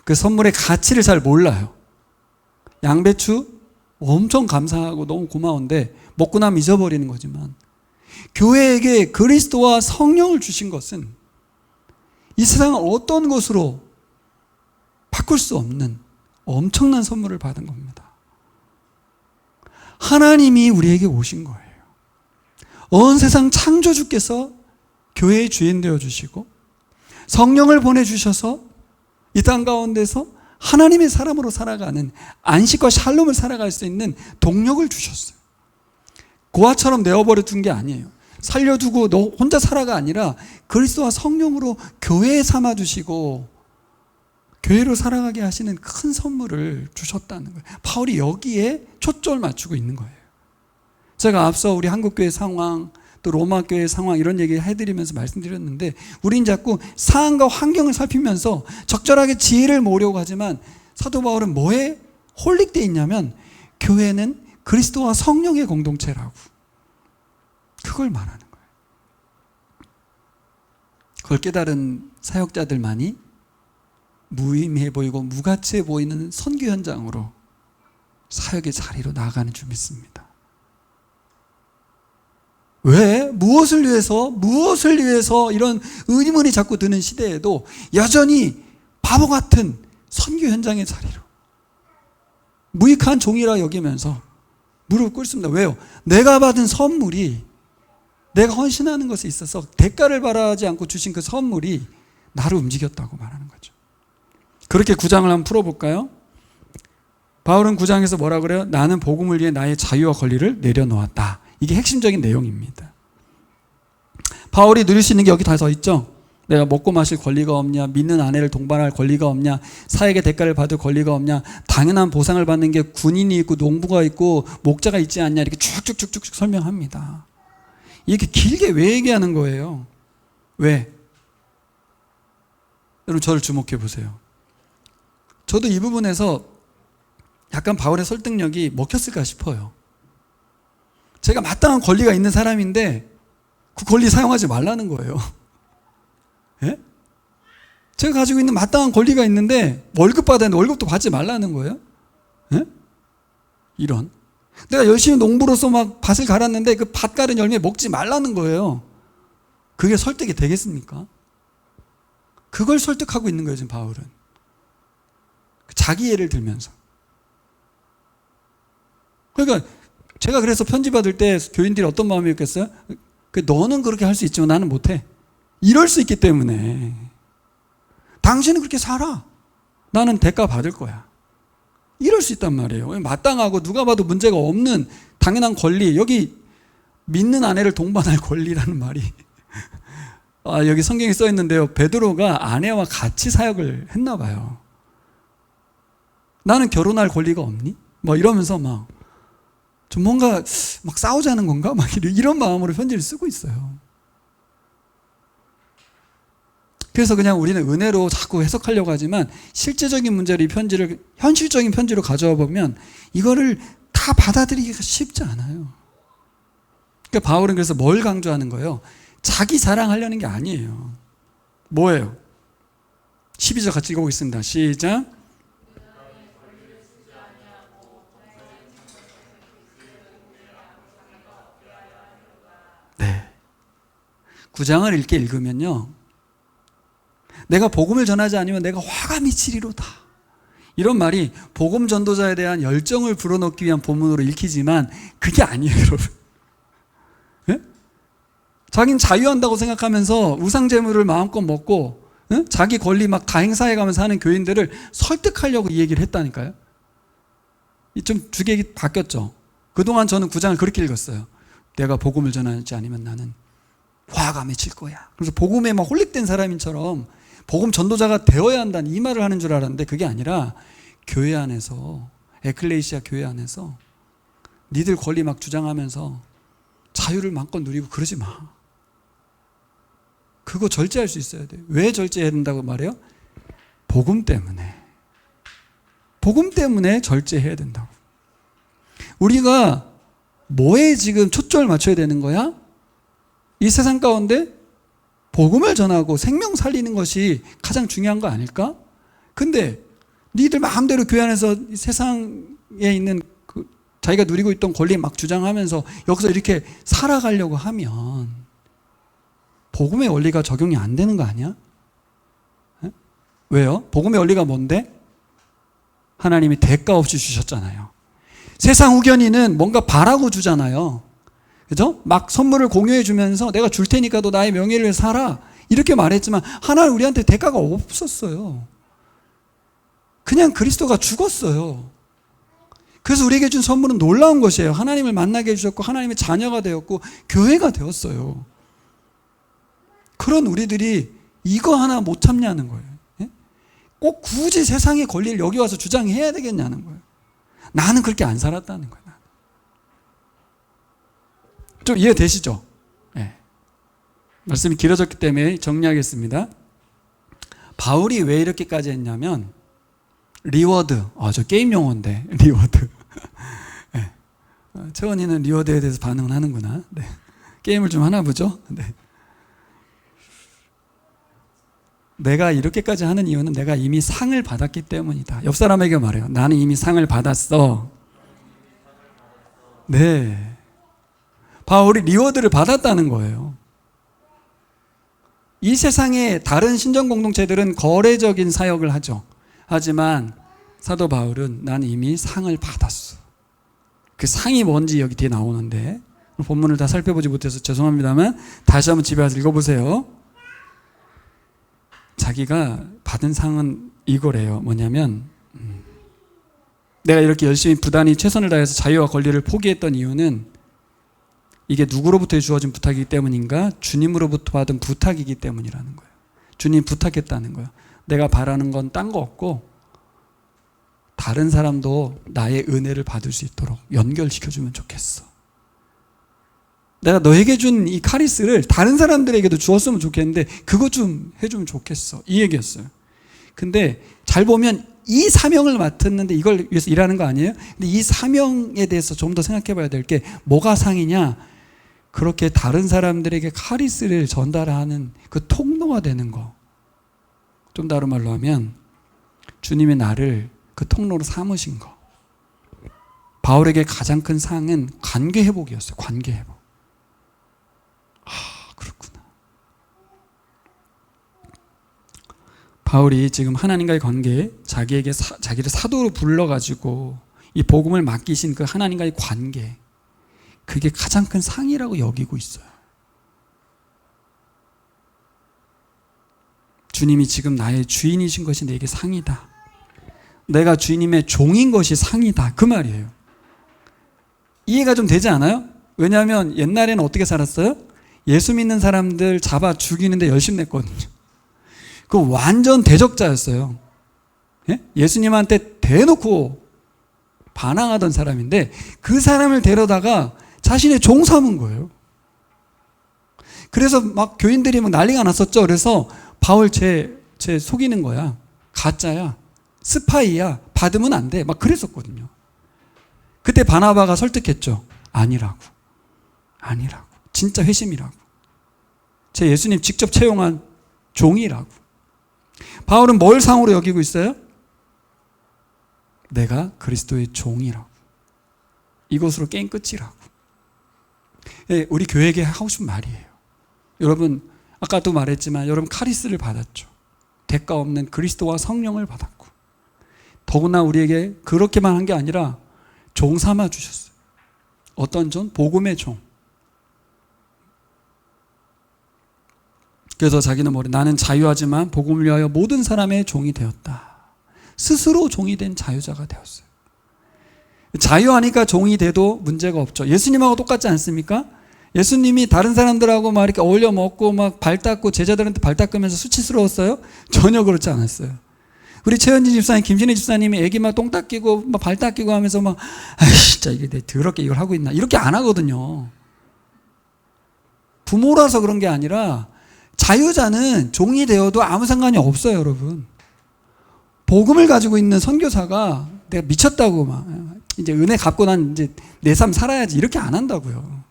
그 선물의 가치를 잘 몰라요. 양배추 엄청 감사하고 너무 고마운데 먹고 나면 잊어버리는 거지만, 교회에게 그리스도와 성령을 주신 것은 이 세상을 어떤 것으로 바꿀 수 없는 엄청난 선물을 받은 겁니다. 하나님이 우리에게 오신 거예요. 온 세상 창조주께서 교회의 주인 되어주시고 성령을 보내주셔서 이 땅 가운데서 하나님의 사람으로 살아가는 안식과 샬롬을 살아갈 수 있는 동력을 주셨어요. 고아처럼 내어버려 둔 게 아니에요. 살려두고 너 혼자 살아가 아니라 그리스도와 성령으로 교회에 삼아주시고 교회로 살아가게 하시는 큰 선물을 주셨다는 거예요. 바울이 여기에 초점을 맞추고 있는 거예요. 제가 앞서 우리 한국교회 상황, 또 로마교회 상황 이런 얘기 해드리면서 말씀드렸는데, 우린 자꾸 상황과 환경을 살피면서 적절하게 지혜를 모으려고 하지만, 사도 바울은 뭐에 홀릭되어 있냐면 교회는 그리스도와 성령의 공동체라고, 그걸 말하는 거예요. 그걸 깨달은 사역자들만이 무의미해 보이고 무가치해 보이는 선교 현장으로 사역의 자리로 나아가는 줄 믿습니다. 왜? 무엇을 위해서 이런 의문이 자꾸 드는 시대에도 여전히 바보 같은 선교 현장의 자리로 무익한 종이라 여기면서 무릎 꿇습니다. 왜요? 내가 받은 선물이, 내가 헌신하는 것에 있어서 대가를 바라지 않고 주신 그 선물이 나를 움직였다고 말하는 거죠. 그렇게 9장을 한번 풀어볼까요? 바울은 9장에서 뭐라 그래요? 나는 복음을 위해 나의 자유와 권리를 내려놓았다. 이게 핵심적인 내용입니다. 바울이 누릴 수 있는 게 여기 다 써 있죠. 내가 먹고 마실 권리가 없냐, 믿는 아내를 동반할 권리가 없냐, 사역의 대가를 받을 권리가 없냐, 당연한 보상을 받는 게 군인이 있고 농부가 있고 목자가 있지 않냐, 이렇게 쭉쭉쭉쭉 설명합니다. 이렇게 길게 왜 얘기하는 거예요? 왜? 여러분 저를 주목해 보세요. 저도 이 부분에서 약간 바울의 설득력이 먹혔을까 싶어요. 제가 마땅한 권리가 있는 사람인데 그 권리 사용하지 말라는 거예요. 예? 제가 가지고 있는 마땅한 권리가 있는데 월급 받아야 되는데 월급도 받지 말라는 거예요. 예? 이런. 내가 열심히 농부로서 막 밭을 갈았는데 그 밭 갈은 열매 먹지 말라는 거예요. 그게 설득이 되겠습니까? 그걸 설득하고 있는 거예요, 지금 바울은. 자기 예를 들면서. 그러니까 제가 그래서 편지 받을 때 교인들이 어떤 마음이었겠어요? 너는 그렇게 할 수 있지만 나는 못해. 이럴 수 있기 때문에. 당신은 그렇게 살아. 나는 대가 받을 거야. 이럴 수 있단 말이에요. 마땅하고 누가 봐도 문제가 없는 당연한 권리. 여기 믿는 아내를 동반할 권리라는 말이 여기 성경에 써 있는데요. 베드로가 아내와 같이 사역을 했나 봐요. 나는 결혼할 권리가 없니? 뭐 이러면서 좀 뭔가 막 싸우자는 건가? 막 이런 마음으로 편지를 쓰고 있어요. 그래서 그냥 우리는 은혜로 자꾸 해석하려고 하지만 실제적인 문제를 이 편지를 현실적인 편지로 가져와 보면 이거를 다 받아들이기가 쉽지 않아요. 그러니까 바울은 그래서 뭘 강조하는 거예요? 자기 자랑하려는 게 아니에요. 뭐예요? 12절 같이 읽어보겠습니다. 시작. 네. 9장을 읽게 읽으면요, 내가 복음을 전하지 않으면 내가 화가 미치리로다. 이런 말이 복음 전도자에 대한 열정을 불어넣기 위한 본문으로 읽히지만 그게 아니에요, 여러분. 네? 자기는 자유한다고 생각하면서 우상제물을 마음껏 먹고 자기 권리 막 다 행사해가면서 하는 교인들을 설득하려고 이 얘기를 했다니까요. 좀 주객이 바뀌었죠. 그동안 저는 9장을 그렇게 읽었어요. 내가 복음을 전하지 않으면 나는 화가 맺힐 거야. 그래서 복음에 막 홀릭된 사람인처럼 복음 전도자가 되어야 한다는 이 말을 하는 줄 알았는데 그게 아니라 교회 안에서, 에클레시아 교회 안에서 니들 권리 막 주장하면서 자유를 마음껏 누리고 그러지 마. 그거 절제할 수 있어야 돼요. 왜 절제해야 된다고 말해요? 복음 때문에. 복음 때문에 절제해야 된다고. 우리가 뭐에 지금 초점을 맞춰야 되는 거야? 이 세상 가운데 복음을 전하고 생명 살리는 것이 가장 중요한 거 아닐까? 근데 니들 마음대로 교회 안에서 세상에 있는 자기가 누리고 있던 권리 막 주장하면서 여기서 이렇게 살아가려고 하면 복음의 원리가 적용이 안 되는 거 아니야? 에? 왜요? 복음의 원리가 뭔데? 하나님이 대가 없이 주셨잖아요. 세상 후견인은 뭔가 바라고 주잖아요. 그죠? 막 선물을 공유해 주면서 내가 줄 테니까 너 나의 명예를 위해 살아. 이렇게 말했지만 하나는 우리한테 대가가 없었어요. 그냥 그리스도가 죽었어요. 그래서 우리에게 준 선물은 놀라운 것이에요. 하나님을 만나게 해주셨고 하나님의 자녀가 되었고 교회가 되었어요. 그런 우리들이 이거 하나 못 참냐는 거예요. 예? 꼭 굳이 세상의 권리를 여기 와서 주장해야 되겠냐는 거예요. 나는 그렇게 안 살았다는 거예요. 좀 이해되시죠? 네. 말씀이 길어졌기 때문에 정리하겠습니다. 바울이 왜 이렇게까지 했냐면 리워드, 저 게임 용어인데 리워드. 네. 채원이는 리워드에 대해서 반응을 하는구나. 네. 게임을 좀 하나 보죠. 네. 내가 이렇게까지 하는 이유는 내가 이미 상을 받았기 때문이다. 옆 사람에게 말해요. 나는 이미 상을 받았어. 네. 바울이 리워드를 받았다는 거예요. 이 세상의 다른 신정 공동체들은 거래적인 사역을 하죠. 하지만 사도 바울은 나는 이미 상을 받았어. 그 상이 뭔지 여기 뒤에 나오는데 본문을 다 살펴보지 못해서 죄송합니다만 다시 한번 집에 가서 읽어보세요. 자기가 받은 상은 이거래요. 뭐냐면 내가 이렇게 열심히 부단히 최선을 다해서 자유와 권리를 포기했던 이유는 이게 누구로부터 주어진 부탁이기 때문인가? 주님으로부터 받은 부탁이기 때문이라는 거예요. 주님 부탁했다는 거예요. 내가 바라는 건 딴 거 없고 다른 사람도 나의 은혜를 받을 수 있도록 연결시켜주면 좋겠어. 내가 너에게 준 이 카리스를 다른 사람들에게도 주었으면 좋겠는데 그거 좀 해주면 좋겠어. 이 얘기였어요. 근데 잘 보면 이 사명을 맡았는데 이걸 위해서 일하는 거 아니에요? 근데 이 사명에 대해서 좀 더 생각해 봐야 될 게 뭐가 상이냐? 그렇게 다른 사람들에게 카리스를 전달하는 그 통로가 되는 거. 좀 다른 말로 하면 주님의 나를 그 통로로 삼으신 거. 바울에게 가장 큰 상은 관계 회복이었어요. 관계 회복. 그렇구나. 바울이 지금 하나님과의 관계, 자기를 사도로 불러가지고 이 복음을 맡기신 그 하나님과의 관계, 그게 가장 큰 상이라고 여기고 있어요. 주님이 지금 나의 주인이신 것이 내게 상이다. 내가 주님의 종인 것이 상이다. 그 말이에요. 이해가 좀 되지 않아요? 왜냐하면 옛날에는 어떻게 살았어요? 예수 믿는 사람들 잡아 죽이는데 열심히 냈거든요. 그 완전 대적자였어요. 예? 예수님한테 대놓고 반항하던 사람인데 그 사람을 데려다가 자신의 종 삼은 거예요. 그래서 막 교인들이 막 난리가 났었죠. 그래서 바울 쟤 속이는 거야. 가짜야. 스파이야. 받으면 안 돼. 막 그랬었거든요. 그때 바나바가 설득했죠. 아니라고. 진짜 회심이라고. 제 예수님 직접 채용한 종이라고. 바울은 뭘 상으로 여기고 있어요? 내가 그리스도의 종이라고. 이것으로 게임 끝이라고. 우리 교회에게 하고 싶은 말이에요. 여러분 아까도 말했지만 여러분 카리스를 받았죠. 대가 없는 그리스도와 성령을 받았고 더구나 우리에게 그렇게만 한 게 아니라 종 삼아 주셨어요. 어떤 종? 복음의 종. 그래서 자기는 나는 자유하지만 복음을 위하여 모든 사람의 종이 되었다. 스스로 종이 된 자유자가 되었어요. 자유하니까 종이 돼도 문제가 없죠. 예수님하고 똑같지 않습니까? 예수님이 다른 사람들하고 막 이렇게 어울려 먹고 막 발 닦고 제자들한테 발 닦으면서 수치스러웠어요? 전혀 그렇지 않았어요. 우리 최현진 집사님, 김신혜 집사님이 애기 막 똥 닦이고 막 발 닦이고 하면서 막 진짜 이게 내 더럽게 이걸 하고 있나 이렇게 안 하거든요. 부모라서 그런 게 아니라 자유자는 종이 되어도 아무 상관이 없어요, 여러분. 복음을 가지고 있는 선교사가 내가 미쳤다고 막 이제 은혜 갚고 난 이제 내 삶 살아야지 이렇게 안 한다고요.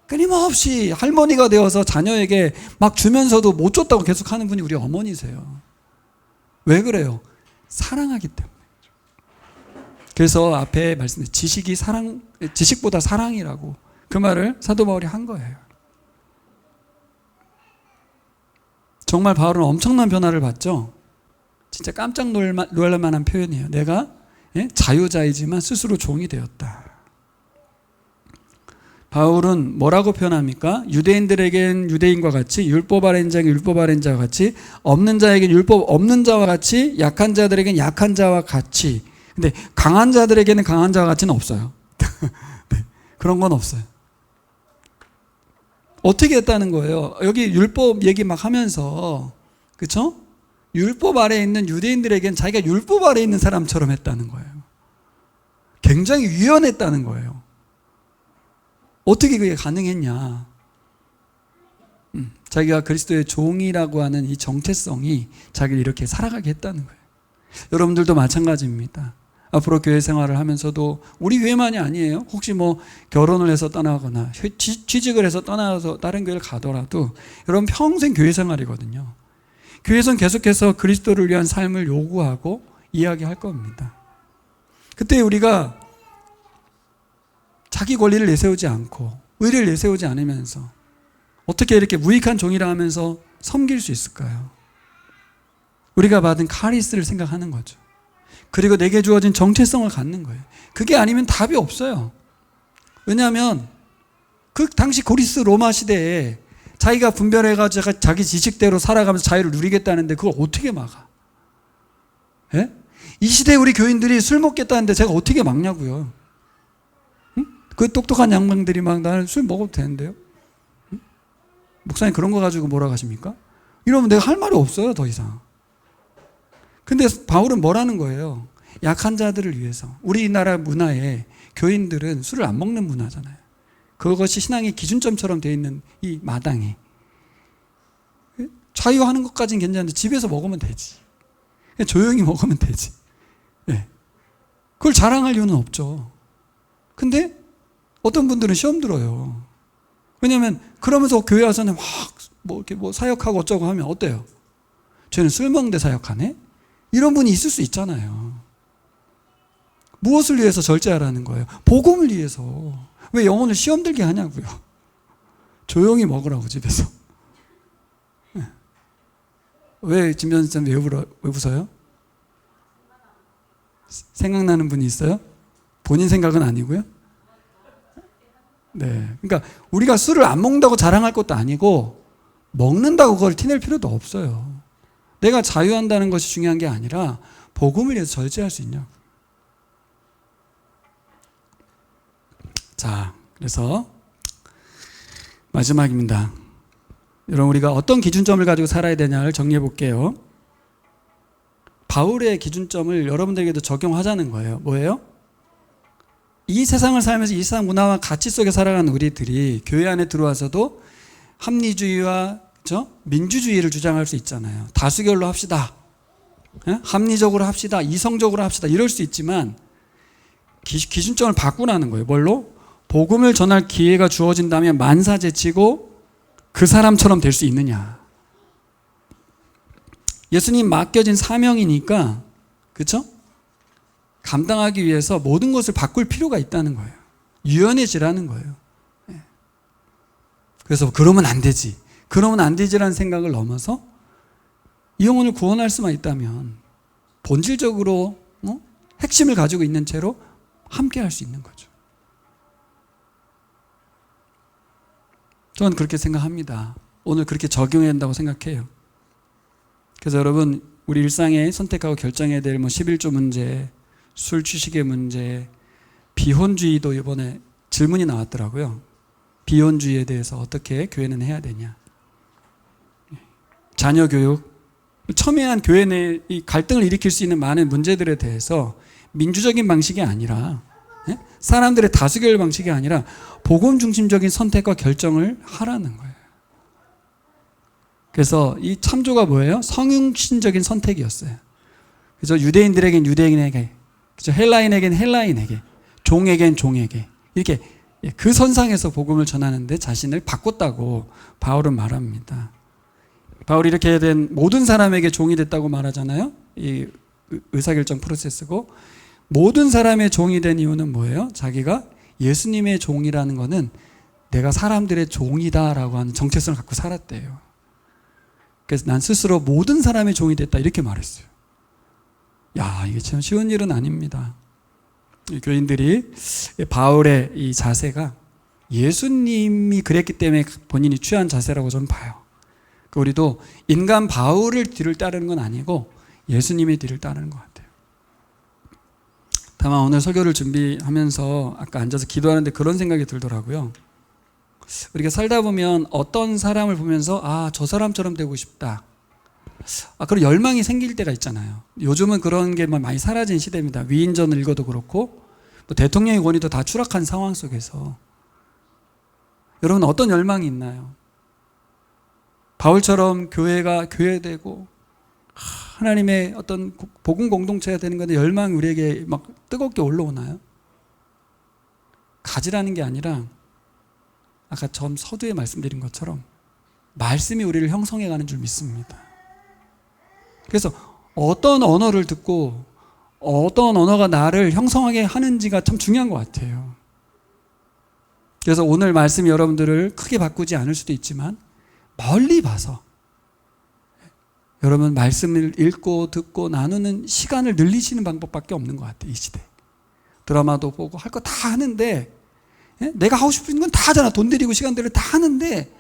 끊임없이 할머니가 되어서 자녀에게 막 주면서도 못 줬다고 계속 하는 분이 우리 어머니세요. 왜 그래요? 사랑하기 때문에. 그래서 앞에 말씀드린 지식보다 사랑이라고 그 말을 사도 바울이 한 거예요. 정말 바울은 엄청난 변화를 봤죠. 진짜 깜짝 놀랄 만한 표현이에요. 내가 자유자이지만 스스로 종이 되었다. 바울은 뭐라고 표현합니까? 유대인들에겐 유대인과 같이, 율법 아래인 자에겐 율법 아래인 자와 같이, 없는 자에겐 율법 없는 자와 같이, 약한 자들에겐 약한 자와 같이. 근데 강한 자들에게는 강한 자와 같이는 없어요. 네, 그런 건 없어요. 어떻게 했다는 거예요? 여기 율법 얘기 막 하면서, 그쵸? 율법 아래에 있는 유대인들에겐 자기가 율법 아래에 있는 사람처럼 했다는 거예요. 굉장히 유연했다는 거예요. 어떻게 그게 가능했냐? 자기가 그리스도의 종이라고 하는 이 정체성이 자기를 이렇게 살아가게 했다는 거예요. 여러분들도 마찬가지입니다. 앞으로 교회 생활을 하면서도 우리 교회만이 아니에요. 혹시 뭐 결혼을 해서 떠나거나 취직을 해서 떠나서 다른 교회를 가더라도 여러분 평생 교회 생활이거든요. 교회에서는 계속해서 그리스도를 위한 삶을 요구하고 이야기할 겁니다. 그때 우리가 자기 권리를 내세우지 않고 의리를 내세우지 않으면서 어떻게 이렇게 무익한 종이라 하면서 섬길 수 있을까요? 우리가 받은 카리스를 생각하는 거죠. 그리고 내게 주어진 정체성을 갖는 거예요. 그게 아니면 답이 없어요. 왜냐하면 그 당시 그리스 로마 시대에 자기가 분별해가지고 자기 지식대로 살아가면서 자유를 누리겠다는데 그걸 어떻게 막아? 예? 이 시대에 우리 교인들이 술 먹겠다는데 제가 어떻게 막냐고요? 응? 그 똑똑한 양반들이 막 나는 술 먹어도 되는데요? 응? 목사님 그런 거 가지고 뭐라 하십니까? 이러면 내가 할 말이 없어요, 더 이상. 근데 바울은 뭐라는 거예요? 약한 자들을 위해서. 우리나라 문화에 교인들은 술을 안 먹는 문화잖아요. 그것이 신앙의 기준점처럼 되어 있는 이 마당에. 자유하는 것까지는 괜찮은데 집에서 먹으면 되지. 조용히 먹으면 되지. 네. 그걸 자랑할 이유는 없죠. 근데 어떤 분들은 시험 들어요. 왜냐하면 그러면서 교회 와서는 막 뭐 이렇게 뭐 사역하고 어쩌고 하면 어때요? 쟤는 술 먹는데 사역하네? 이런 분이 있을 수 있잖아요. 무엇을 위해서 절제하라는 거예요? 복음을 위해서. 왜 영혼을 시험 들게 하냐고요. 조용히 먹으라고 집에서. 왜 김현수 왜 웃어요? 생각나는 분이 있어요? 본인 생각은 아니고요? 네. 그러니까 우리가 술을 안 먹는다고 자랑할 것도 아니고 먹는다고 그걸 티낼 필요도 없어요. 내가 자유한다는 것이 중요한 게 아니라 복음을 위해서 절제할 수 있냐고. 자, 그래서 마지막입니다. 여러분 우리가 어떤 기준점을 가지고 살아야 되냐를 정리해 볼게요. 바울의 기준점을 여러분들에게도 적용하자는 거예요. 뭐예요? 이 세상을 살면서 이 세상 문화와 가치 속에 살아가는 우리들이 교회 안에 들어와서도 합리주의와 민주주의를 주장할 수 있잖아요. 다수결로 합시다. 합리적으로 합시다. 이성적으로 합시다. 이럴 수 있지만 기준점을 바꾸라는 거예요. 뭘로? 복음을 전할 기회가 주어진다면 만사제치고 그 사람처럼 될 수 있느냐. 예수님 맡겨진 사명이니까, 그렇죠? 감당하기 위해서 모든 것을 바꿀 필요가 있다는 거예요. 유연해지라는 거예요. 그래서 그러면 안 되지. 그러면 안 되지라는 생각을 넘어서 이 영혼을 구원할 수만 있다면 본질적으로 핵심을 가지고 있는 채로 함께 할 수 있는 거죠. 저는 그렇게 생각합니다. 오늘 그렇게 적용해야 한다고 생각해요. 그래서 여러분 우리 일상에 선택하고 결정해야 될 11조 문제, 술 취식의 문제, 비혼주의도 이번에 질문이 나왔더라고요. 비혼주의에 대해서 어떻게 교회는 해야 되냐. 자녀 교육, 첨예한 교회 내 이 갈등을 일으킬 수 있는 많은 문제들에 대해서 민주적인 방식이 아니라 사람들의 다수결 방식이 아니라 복음 중심적인 선택과 결정을 하라는 거예요. 그래서 이 참조가 뭐예요? 성육신적인 선택이었어요. 그죠? 유대인들에겐 유대인에게, 그죠? 헬라인에겐 헬라인에게, 종에겐 종에게 이렇게 그 선상에서 복음을 전하는데 자신을 바꿨다고 바울은 말합니다. 바울이 이렇게 된 모든 사람에게 종이 됐다고 말하잖아요. 이 의사결정 프로세스고, 모든 사람의 종이 된 이유는 뭐예요? 자기가 예수님의 종이라는 거는 내가 사람들의 종이다라고 하는 정체성을 갖고 살았대요. 그래서 난 스스로 모든 사람의 종이 됐다 이렇게 말했어요. 야, 이게 참 쉬운 일은 아닙니다. 교인들이 바울의 이 자세가 예수님이 그랬기 때문에 본인이 취한 자세라고 저는 봐요. 우리도 인간 바울을 뒤를 따르는 건 아니고 예수님의 뒤를 따르는 것 같아요. 다만 오늘 설교를 준비하면서 아까 앉아서 기도하는데 그런 생각이 들더라고요. 우리가 살다 보면 어떤 사람을 보면서 저 사람처럼 되고 싶다, 그런 열망이 생길 때가 있잖아요. 요즘은 그런 게 많이 사라진 시대입니다. 위인전을 읽어도 그렇고 뭐 대통령의 권위도 다 추락한 상황 속에서 여러분 어떤 열망이 있나요? 바울처럼 교회가 교회되고 하나님의 어떤 복음 공동체가 되는 건데 열망이 우리에게 막 뜨겁게 올라오나요? 가지라는 게 아니라 아까 처음 서두에 말씀드린 것처럼 말씀이 우리를 형성해 가는 줄 믿습니다. 그래서 어떤 언어를 듣고 어떤 언어가 나를 형성하게 하는지가 참 중요한 것 같아요. 그래서 오늘 말씀이 여러분들을 크게 바꾸지 않을 수도 있지만 멀리 봐서 여러분 말씀을 읽고 듣고 나누는 시간을 늘리시는 방법밖에 없는 것 같아요. 이 시대 드라마도 보고 할 거 다 하는데, 내가 하고 싶은 건 다 하잖아. 돈 들이고 시간 들이고 다 하는데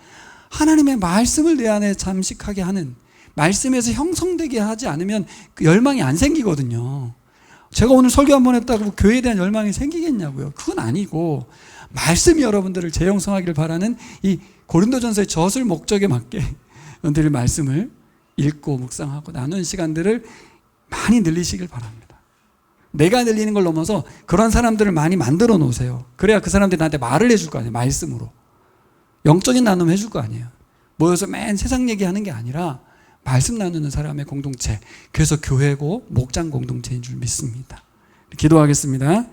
하나님의 말씀을 내 안에 잠식하게 하는, 말씀에서 형성되게 하지 않으면 그 열망이 안 생기거든요. 제가 오늘 설교 한번 했다고 교회에 대한 열망이 생기겠냐고요. 그건 아니고 말씀이 여러분들을 재형성하기를 바라는 이 고린도전서의 젖을 목적에 맞게 여러분들의 말씀을 읽고 묵상하고 나누는 시간들을 많이 늘리시길 바랍니다. 내가 늘리는 걸 넘어서 그런 사람들을 많이 만들어 놓으세요. 그래야 그 사람들이 나한테 말을 해줄 거 아니에요. 말씀으로 영적인 나눔 해줄 거 아니에요. 모여서 맨 세상 얘기하는 게 아니라 말씀 나누는 사람의 공동체, 그래서 교회고 목장 공동체인 줄 믿습니다. 기도하겠습니다.